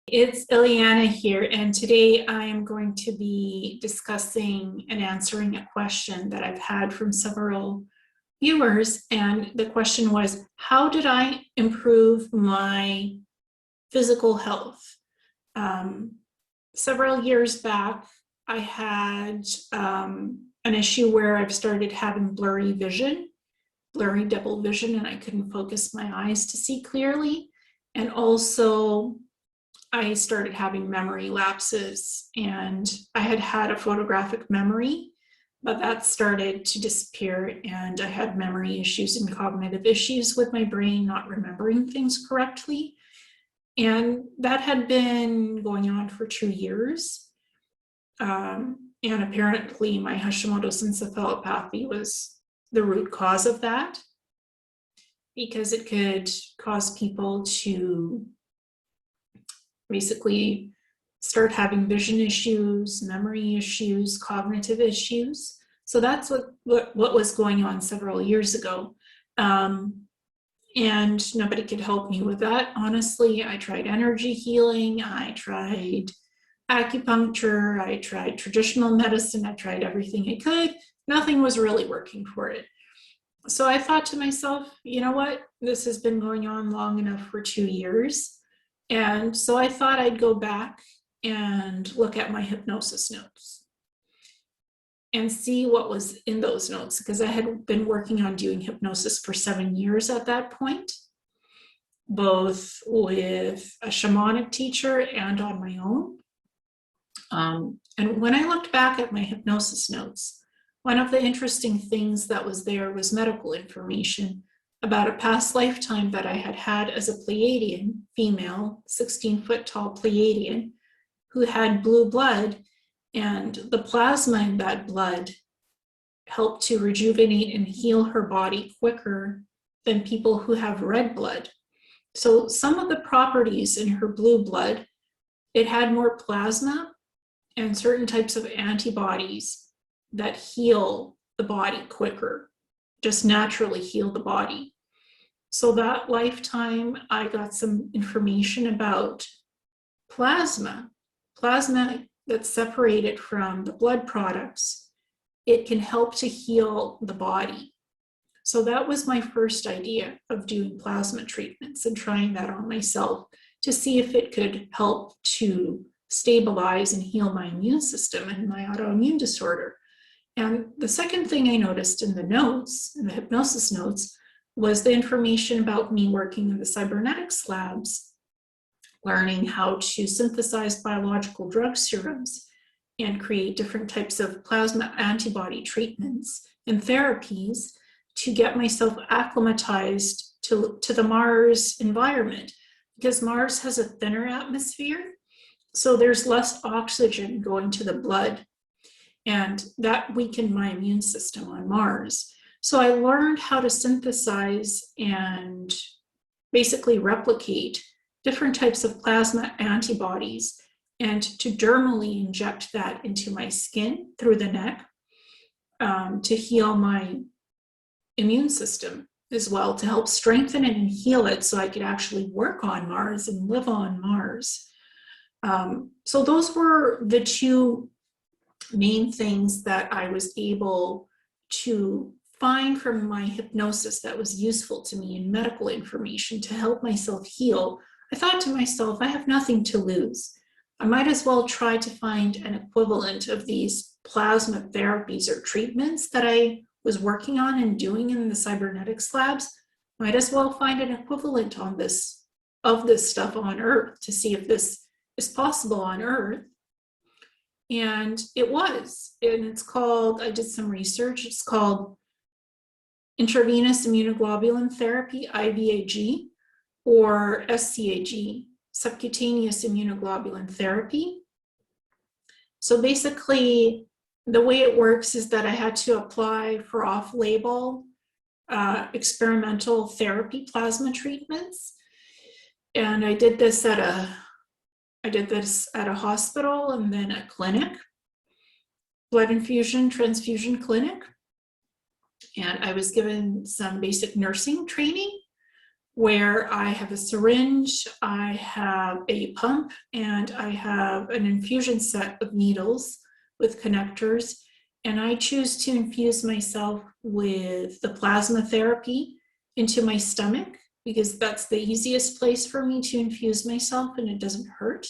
It's Ileana here, and today I am going to be discussing and answering a question that I've had from several viewers. And the question was, how did I improve my physical health? Several years back, I had an issue where I've started having blurry vision, blurry double vision, and I couldn't focus my eyes to see clearly. And also, I started having memory lapses, and I had had a photographic memory, but that started to disappear, and I had memory issues and cognitive issues with my brain not remembering things correctly. And that had been going on for 2 years. And apparently my Hashimoto's encephalopathy was the root cause of that, because it could cause people to basically start having vision issues, memory issues, cognitive issues. So that's what was going on several years ago. And nobody could help me with that. Honestly, I tried energy healing, I tried acupuncture, I tried traditional medicine, I tried everything I could. Nothing was really working for it. So I thought to myself, you know what? This has been going on long enough for 2 years. And so I thought I'd go back and look at my hypnosis notes and see what was in those notes, because I had been working on doing hypnosis for 7 years at that point, both with a shamanic teacher and on my own. And when I looked back at my hypnosis notes, one of the interesting things that was there was medical information about a past lifetime that I had had as a Pleiadian, female, 16-foot tall Pleiadian, who had blue blood, and the plasma in that blood helped to rejuvenate and heal her body quicker than people who have red blood. So some of the properties in her blue blood, it had more plasma and certain types of antibodies that heal the body quicker, just naturally heal the body. So that lifetime, I got some information about plasma that's separated from the blood products. It can help to heal the body. So that was my first idea of doing plasma treatments and trying that on myself to see if it could help to stabilize and heal my immune system and my autoimmune disorder. And the second thing I noticed in the notes, in the hypnosis notes, was the information about me working in the cybernetics labs, learning how to synthesize biological drug serums and create different types of plasma antibody treatments and therapies to get myself acclimatized to the Mars environment, because Mars has a thinner atmosphere, so there's less oxygen going to the blood, and that weakened my immune system on Mars. So I learned how to synthesize and basically replicate different types of plasma antibodies and to dermally inject that into my skin through the neck to heal my immune system as well, to help strengthen it and heal it so I could actually work on Mars and live on Mars. So those were the two main things that I was able to find from my hypnosis that was useful to me in medical information to help myself heal. I thought to myself, I have nothing to lose. I might as well try to find an equivalent of these plasma therapies or treatments that I was working on and doing in the cybernetics labs. Might as well find an equivalent of this stuff on Earth to see if this is possible on Earth. And it was, and it's called, I did some research, it's called intravenous immunoglobulin therapy, IVIG, or SCAG, subcutaneous immunoglobulin therapy. So basically, the way it works is that I had to apply for off-label experimental therapy plasma treatments. And I did this at a hospital and then a clinic, blood infusion, transfusion clinic. And I was given some basic nursing training where I have a syringe, I have a pump, and I have an infusion set of needles with connectors. And I choose to infuse myself with the plasma therapy into my stomach because that's the easiest place for me to infuse myself and it doesn't hurt.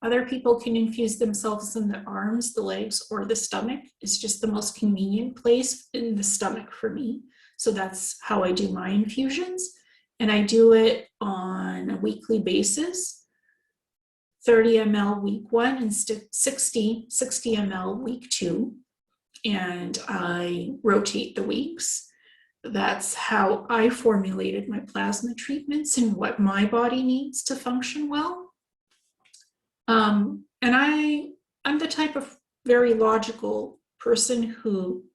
Other people can infuse themselves in the arms, the legs, or the stomach. It's just the most convenient place in the stomach for me. So that's how I do my infusions. And I do it on a weekly basis, 30 ml week 1 and 60 ml week 2. And I rotate the weeks. That's how I formulated my plasma treatments and what my body needs to function well. And I'm the type of very logical person who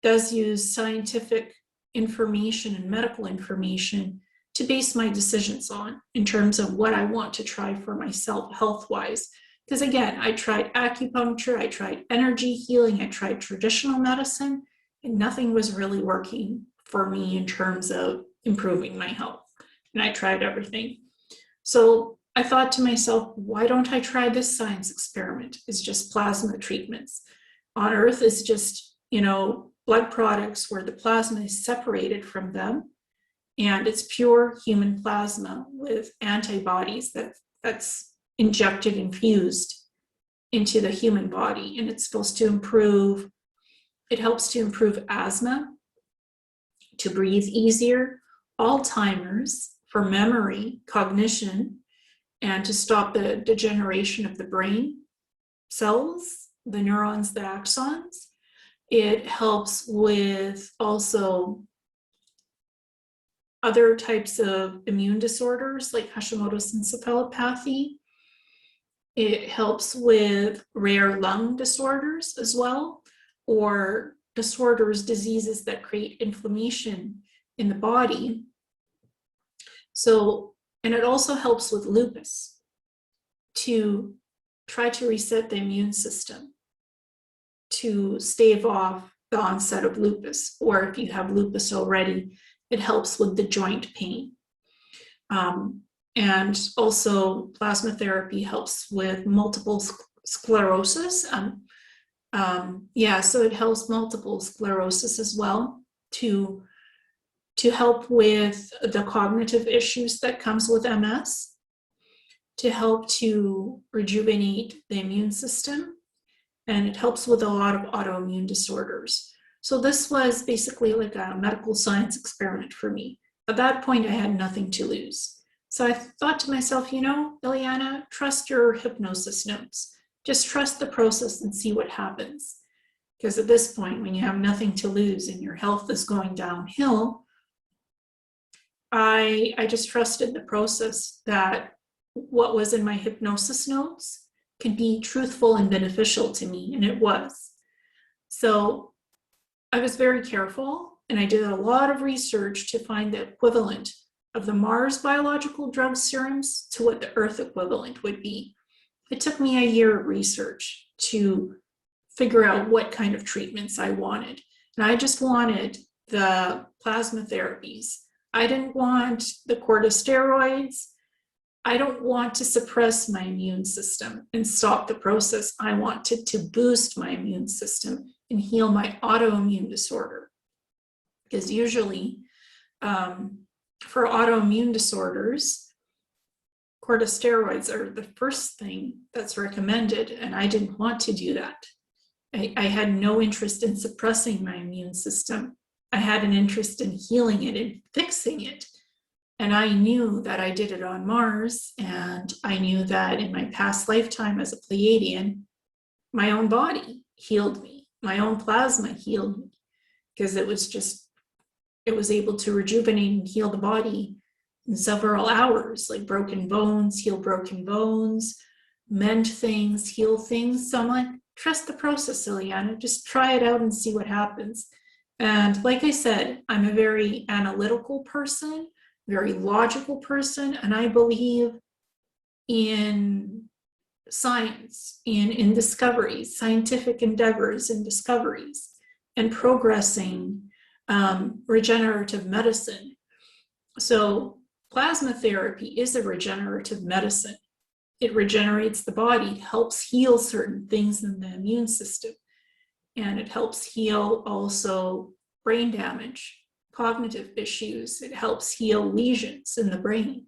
does use scientific information and medical information to base my decisions on in terms of what I want to try for myself health-wise. Because again, I tried acupuncture, I tried energy healing, I tried traditional medicine, and nothing was really working for me in terms of improving my health. And I tried everything. So I thought to myself, why don't I try this science experiment? It's just plasma treatments. On Earth is just, blood products where the plasma is separated from them. And it's pure human plasma with antibodies that's injected, infused into the human body. And it's supposed to it helps to improve asthma, to breathe easier, Alzheimer's, for memory, cognition, and to stop the degeneration of the brain cells, the neurons, the axons. It helps with also other types of immune disorders like Hashimoto's encephalopathy. It helps with rare lung disorders as well, or disorders, diseases that create inflammation in the body. So, and it also helps with lupus to try to reset the immune system to stave off the onset of lupus, or if you have lupus already, it helps with the joint pain. And also plasma therapy helps with multiple sclerosis. So it helps multiple sclerosis as well to help with the cognitive issues that comes with MS, to help to rejuvenate the immune system, and it helps with a lot of autoimmune disorders. So this was basically like a medical science experiment for me. At that point, I had nothing to lose. So I thought to myself, Ileana, trust your hypnosis notes. Just trust the process and see what happens. Because at this point, when you have nothing to lose and your health is going downhill, I just trusted the process that what was in my hypnosis notes could be truthful and beneficial to me, and it was. So I was very careful, and I did a lot of research to find the equivalent of the Mars biological drug serums to what the Earth equivalent would be. It took me a year of research to figure out what kind of treatments I wanted. And I just wanted the plasma therapies. I didn't want the corticosteroids. I don't want to suppress my immune system and stop the process. I wanted to boost my immune system and heal my autoimmune disorder. Because usually for autoimmune disorders, corticosteroids are the first thing that's recommended, and I didn't want to do that. I had no interest in suppressing my immune system. I had an interest in healing it and fixing it. And I knew that I did it on Mars, and I knew that in my past lifetime as a Pleiadian, my own body healed me. My own plasma healed me because it was able to rejuvenate and heal the body in several hours, like broken bones, heal broken bones, mend things, heal things. So I'm like, trust the process, Ileana. Just try it out and see what happens. And like I said, I'm a very analytical person, very logical person, and I believe in science, in discoveries, scientific endeavors and discoveries, and progressing regenerative medicine. So plasma therapy is a regenerative medicine. It regenerates the body, helps heal certain things in the immune system, and it helps heal also brain damage, cognitive issues. It helps heal lesions in the brain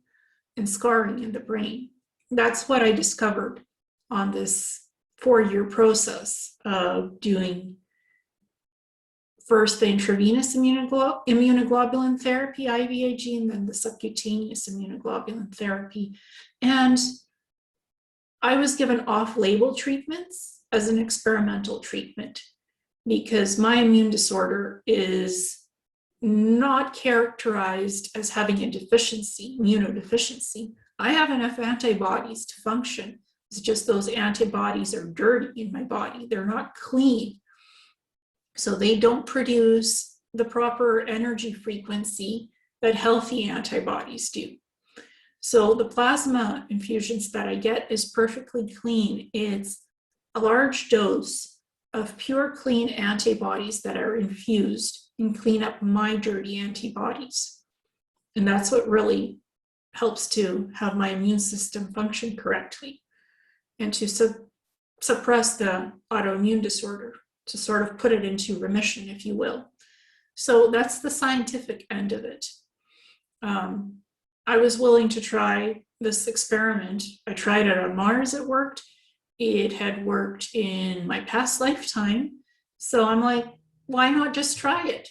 and scarring in the brain. That's what I discovered on this 4-year process of doing first the intravenous immunoglobulin therapy, IVIG, and then the subcutaneous immunoglobulin therapy. And I was given off-label treatments as an experimental treatment because my immune disorder is not characterized as having a deficiency, immunodeficiency. I have enough antibodies to function. It's just those antibodies are dirty in my body. They're not clean. So they don't produce the proper energy frequency that healthy antibodies do. So the plasma infusions that I get is perfectly clean. It's a large dose of pure clean antibodies that are infused and clean up my dirty antibodies. And that's what really helps to have my immune system function correctly and to suppress the autoimmune disorder, to sort of put it into remission, if you will. So that's the scientific end of it. I was willing to try this experiment. I tried it on Mars, it worked. It had worked in my past lifetime. So I'm like, why not just try it?